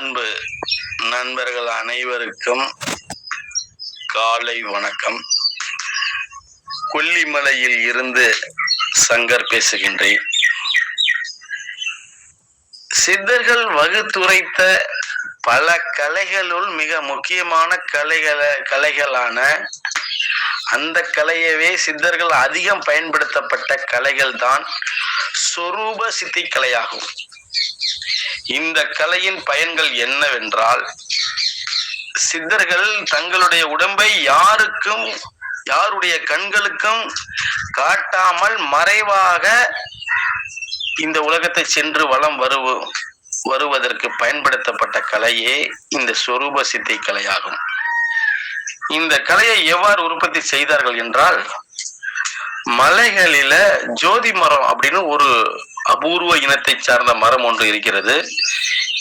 அன்பு நண்பர்கள் அனைவருக்கும் காலை வணக்கம். கொல்லிமலையில் இருந்து சங்கர் பேசுகின்றேன். சித்தர்கள் வகுத்துரைத்த பல கலைகளுள் மிக முக்கியமான கலைகளான அந்த கலையவே சித்தர்கள் அதிகம் பயன்படுத்தப்பட்ட கலைகள் தான் சொரூப சித்தி கலையாகும். இந்த கலையின் பயன்கள் என்னவென்றால், சித்தர்கள் தங்களுடைய உடம்பை யாருடைய கண்களுக்கும் காட்டாமல் மறைவாக இந்த உலகத்தை சென்று வலம் வருவதற்கு பயன்படுத்தப்பட்ட கலையே இந்த சொரூப சித்தி கலையாகும். இந்த கலையை எவ்வாறு உற்பத்தி செய்தார்கள் என்றால், மலைகளில ஜோதி மரம் அப்படின்னு ஒரு அபூர்வ இனத்தை சார்ந்த மரம் ஒன்று இருக்கிறது.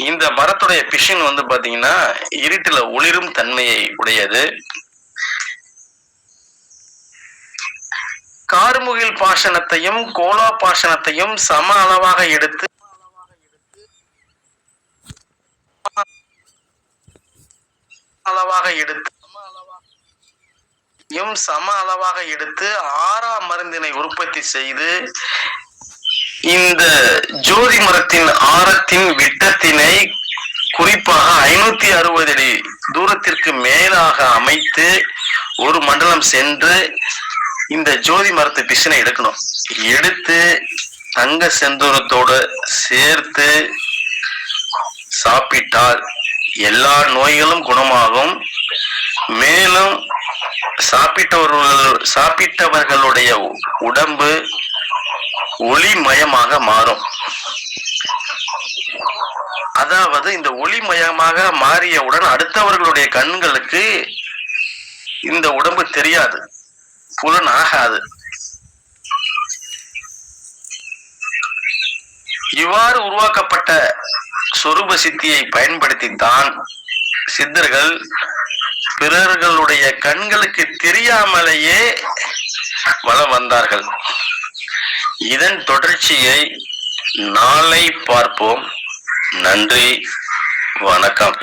இந்த மரத்துடைய பிஷன் பாத்தீங்கன்னா இருட்டுல ஒளிரும் தன்மையை உடையது. கார்முகில் பாசனத்தையும் கோலா பாசனத்தையும் சம அளவாக எடுத்து ஆறாம் மருந்தினை உற்பத்தி செய்து இந்த ஜோதி மரத்தின் ஆரத்தின் விட்டத்தினை குறிப்பாக 560 அடி தூரத்திற்கு மேலாக அமைத்து ஒரு மண்டலம் சென்று இந்த ஜோதி மரத்து பிஷனை எடுக்கணும். எடுத்து தங்க செந்தூரத்தோடு சேர்த்து சாப்பிட்டால் எல்லா நோய்களும் குணமாகும். மேலும் சாப்பிட்டவர்களுடைய உடம்பு ஒளிமயமாக மாறும். அதாவது இந்த ஒளிமயமாக மாறியவுடன் அடுத்தவர்களுடைய கண்களுக்கு இந்த உடம்பு தெரியாது, புலன் ஆகாது. இவ்வாறு உருவாக்கப்பட்ட சொரூப சித்தியை பயன்படுத்தித்தான் சித்தர்கள் பிறர்களுடைய கண்களுக்கு தெரியாமலேயே வலம் வந்தார்கள். இதன் தொடர்ச்சியை நாளை பார்ப்போம். நன்றி, வணக்கம்.